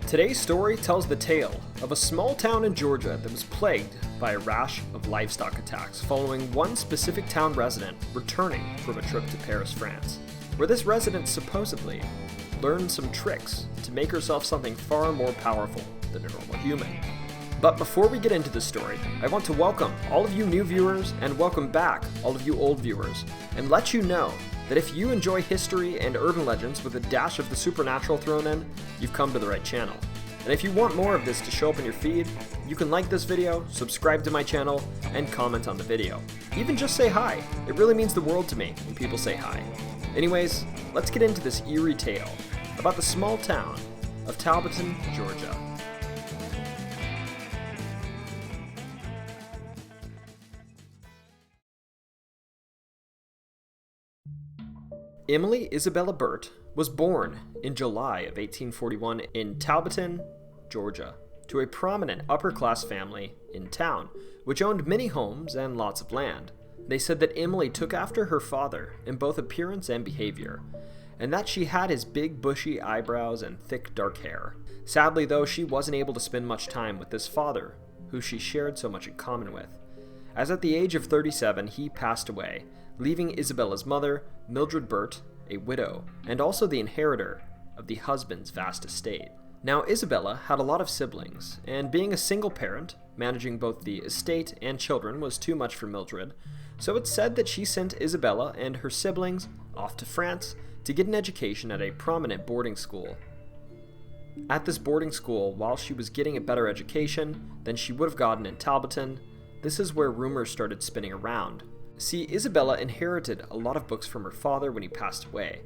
Today's story tells the tale of a small town in Georgia that was plagued by a rash of livestock attacks following one specific town resident returning from a trip to Paris, France, where this resident supposedly learned some tricks to make herself something far more powerful than a normal human. But before we get into the story, I want to welcome all of you new viewers and welcome back all of you old viewers, and let you know that if you enjoy history and urban legends with a dash of the supernatural thrown in, you've come to the right channel. And if you want more of this to show up in your feed, you can like this video, subscribe to my channel, and comment on the video. Even just say hi. It really means the world to me when people say hi. Anyways, let's get into this eerie tale about the small town of Talbotton, Georgia. Emily Isabella Bert was born in July of 1841 in Talbotton, Georgia, to a prominent upper-class family in town, which owned many homes and lots of land. They said that Emily took after her father in both appearance and behavior, and that she had his big bushy eyebrows and thick dark hair. Sadly, though, she wasn't able to spend much time with this father, who she shared so much in common with, as at the age of 37 he passed away, leaving Isabella's mother, Mildred Burt, a widow, and also the inheritor of the husband's vast estate. Now, Isabella had a lot of siblings, and being a single parent, managing both the estate and children was too much for Mildred, so it's said that she sent Isabella and her siblings off to France to get an education at a prominent boarding school. At this boarding school, while she was getting a better education than she would have gotten in Talbotton, this is where rumors started spinning around. See, Isabella inherited a lot of books from her father when he passed away,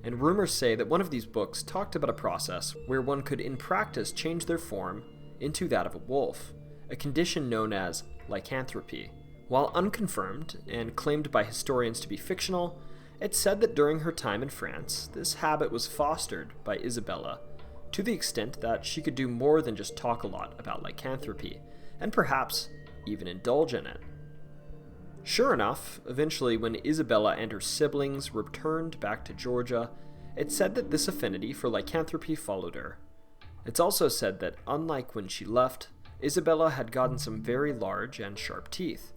and rumors say that one of these books talked about a process where one could in practice change their form into that of a wolf, a condition known as lycanthropy. While unconfirmed and claimed by historians to be fictional, it's said that during her time in France, this habit was fostered by Isabella to the extent that she could do more than just talk a lot about lycanthropy, and perhaps even indulge in it. Sure enough, eventually when Isabella and her siblings returned back to Georgia, it's said that this affinity for lycanthropy followed her. It's also said that unlike when she left, Isabella had gotten some very large and sharp teeth.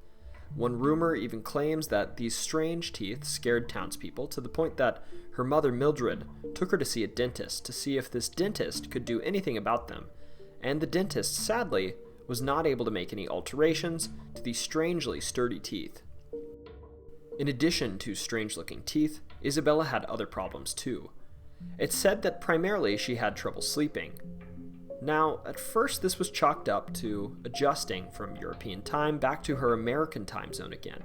One rumor even claims that these strange teeth scared townspeople to the point that her mother Mildred took her to see a dentist to see if this dentist could do anything about them, and the dentist, sadly, was not able to make any alterations to these strangely sturdy teeth. In addition to strange-looking teeth, Isabella had other problems too. It's said that primarily she had trouble sleeping. Now, at first this was chalked up to adjusting from European time back to her American time zone again.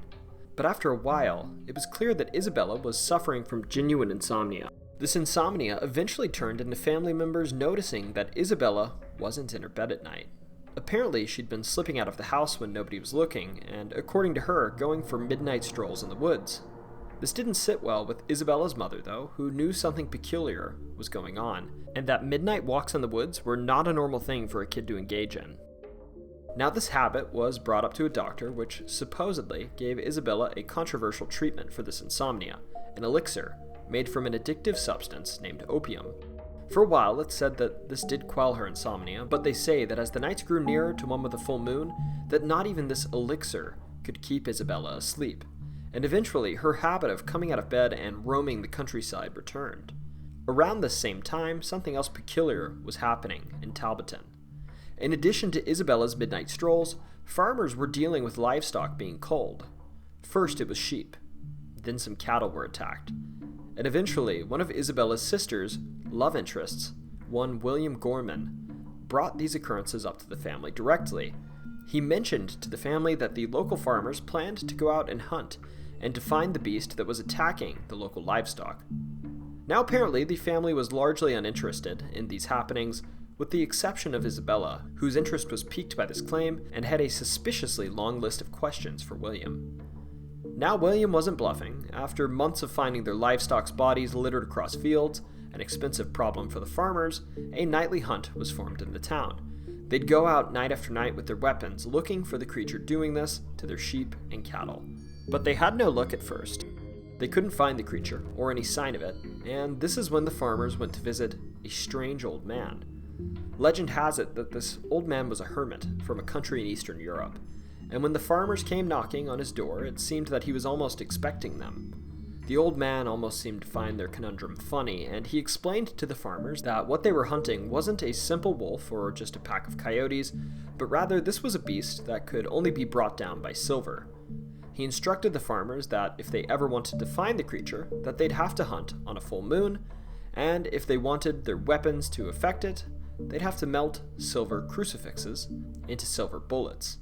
But after a while, it was clear that Isabella was suffering from genuine insomnia. This insomnia eventually turned into family members noticing that Isabella wasn't in her bed at night. Apparently, she'd been slipping out of the house when nobody was looking, and according to her, going for midnight strolls in the woods. This didn't sit well with Isabella's mother, though, who knew something peculiar was going on, and that midnight walks in the woods were not a normal thing for a kid to engage in. Now, this habit was brought up to a doctor, which supposedly gave Isabella a controversial treatment for this insomnia, an elixir made from an addictive substance named opium. For a while, it's said that this did quell her insomnia, but they say that as the nights grew nearer to one with a full moon, that not even this elixir could keep Isabella asleep, and eventually her habit of coming out of bed and roaming the countryside returned. Around this same time, something else peculiar was happening in Talbotton. In addition to Isabella's midnight strolls, farmers were dealing with livestock being culled. First it was sheep, then some cattle were attacked, and eventually one of Isabella's sister's love interests, one William Gorman, brought these occurrences up to the family directly. He mentioned to the family that the local farmers planned to go out and hunt and to find the beast that was attacking the local livestock. Now apparently the family was largely uninterested in these happenings, with the exception of Isabella, whose interest was piqued by this claim and had a suspiciously long list of questions for William. Now William wasn't bluffing. After months of finding their livestock's bodies littered across fields, an expensive problem for the farmers, a nightly hunt was formed in the town. They'd go out night after night with their weapons, looking for the creature doing this to their sheep and cattle. But they had no luck at first. They couldn't find the creature, or any sign of it, and this is when the farmers went to visit a strange old man. Legend has it that this old man was a hermit from a country in Eastern Europe, and when the farmers came knocking on his door, it seemed that he was almost expecting them. The old man almost seemed to find their conundrum funny, and he explained to the farmers that what they were hunting wasn't a simple wolf or just a pack of coyotes, but rather this was a beast that could only be brought down by silver. He instructed the farmers that if they ever wanted to find the creature, that they'd have to hunt on a full moon, and if they wanted their weapons to affect it, they'd have to melt silver crucifixes into silver bullets.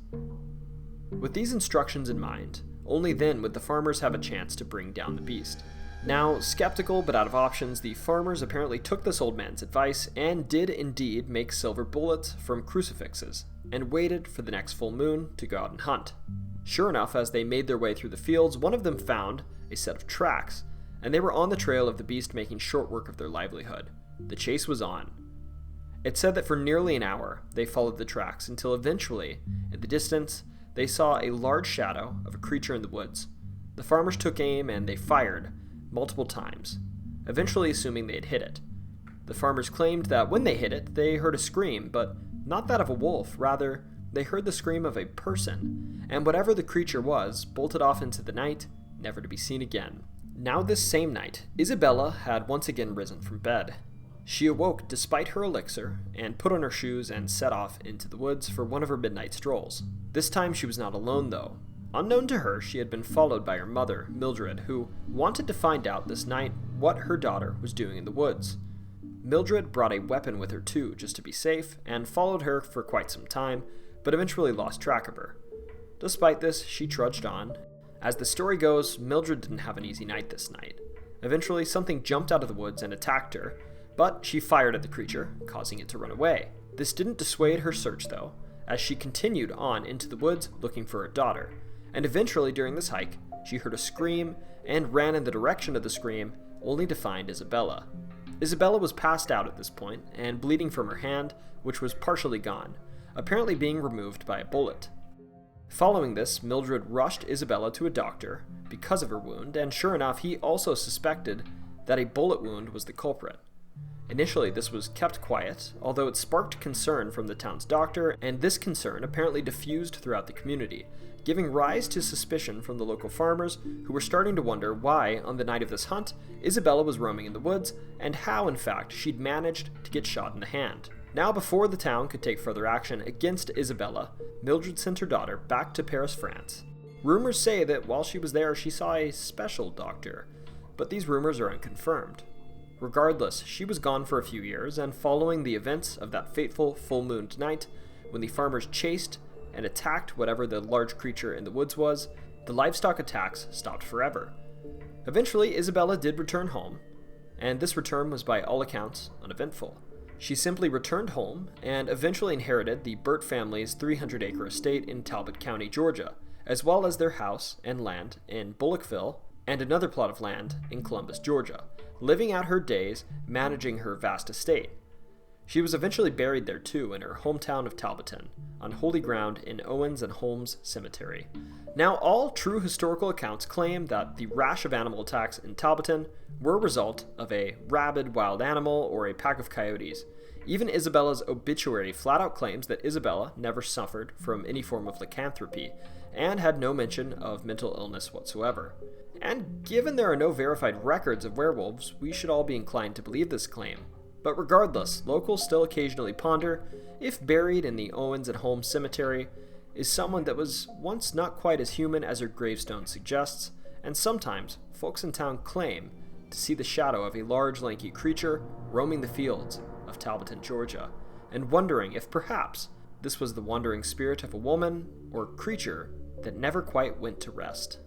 With these instructions in mind, only then would the farmers have a chance to bring down the beast. Now, skeptical but out of options, the farmers apparently took this old man's advice and did indeed make silver bullets from crucifixes, and waited for the next full moon to go out and hunt. Sure enough, as they made their way through the fields, one of them found a set of tracks, and they were on the trail of the beast, making short work of their livelihood. The chase was on. It said that for nearly an hour, they followed the tracks until eventually, in the distance, they saw a large shadow of a creature in the woods. The farmers took aim and they fired multiple times, eventually assuming they had hit it. The farmers claimed that when they hit it, they heard a scream, but not that of a wolf, rather, they heard the scream of a person, and whatever the creature was, bolted off into the night, never to be seen again. Now this same night, Isabella had once again risen from bed. She awoke despite her elixir, and put on her shoes and set off into the woods for one of her midnight strolls. This time she was not alone though. Unknown to her, she had been followed by her mother, Mildred, who wanted to find out this night what her daughter was doing in the woods. Mildred brought a weapon with her too, just to be safe, and followed her for quite some time, but eventually lost track of her. Despite this, she trudged on. As the story goes, Mildred didn't have an easy night this night. Eventually, something jumped out of the woods and attacked her, but she fired at the creature, causing it to run away. This didn't dissuade her search though, as she continued on into the woods looking for her daughter, and eventually during this hike, she heard a scream and ran in the direction of the scream, only to find Isabella. Isabella was passed out at this point and bleeding from her hand, which was partially gone, apparently being removed by a bullet. Following this, Mildred rushed Isabella to a doctor because of her wound, and sure enough, he also suspected that a bullet wound was the culprit. Initially, this was kept quiet, although it sparked concern from the town's doctor, and this concern apparently diffused throughout the community, giving rise to suspicion from the local farmers, who were starting to wonder why, on the night of this hunt, Isabella was roaming in the woods, and how, in fact, she'd managed to get shot in the hand. Now, before the town could take further action against Isabella, Mildred sent her daughter back to Paris, France. Rumors say that while she was there, she saw a special doctor, but these rumors are unconfirmed. Regardless, she was gone for a few years, and following the events of that fateful full-mooned night, when the farmers chased and attacked whatever the large creature in the woods was, the livestock attacks stopped forever. Eventually, Isabella did return home, and this return was by all accounts uneventful. She simply returned home and eventually inherited the Burt family's 300-acre estate in Talbot County, Georgia, as well as their house and land in Bullockville and another plot of land in Columbus, Georgia, living out her days managing her vast estate. She was eventually buried there too, in her hometown of Talbotton, on holy ground in Owens and Holmes Cemetery. Now, all true historical accounts claim that the rash of animal attacks in Talbotton were a result of a rabid wild animal or a pack of coyotes. Even Isabella's obituary flat out claims that Isabella never suffered from any form of lycanthropy, and had no mention of mental illness whatsoever. And given there are no verified records of werewolves, we should all be inclined to believe this claim. But regardless, locals still occasionally ponder if buried in the Owens and Holmes Cemetery is someone that was once not quite as human as her gravestone suggests, and sometimes folks in town claim to see the shadow of a large lanky creature roaming the fields of Talbotton, Georgia, and wondering if perhaps this was the wandering spirit of a woman or creature that never quite went to rest.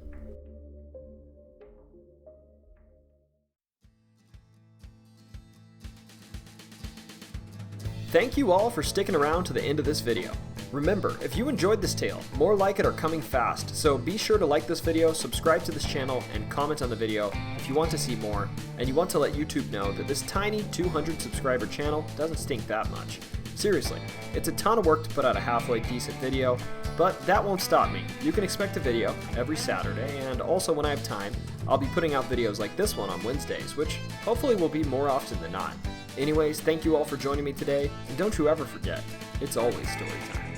Thank you all for sticking around to the end of this video. Remember, if you enjoyed this tale, more like it are coming fast, so be sure to like this video, subscribe to this channel, and comment on the video if you want to see more, and you want to let YouTube know that this tiny 200 subscriber channel doesn't stink that much. Seriously, it's a ton of work to put out a halfway decent video, but that won't stop me. You can expect a video every Saturday, and also when I have time, I'll be putting out videos like this one on Wednesdays, which hopefully will be more often than not. Anyways, thank you all for joining me today, and don't you ever forget, it's always story time.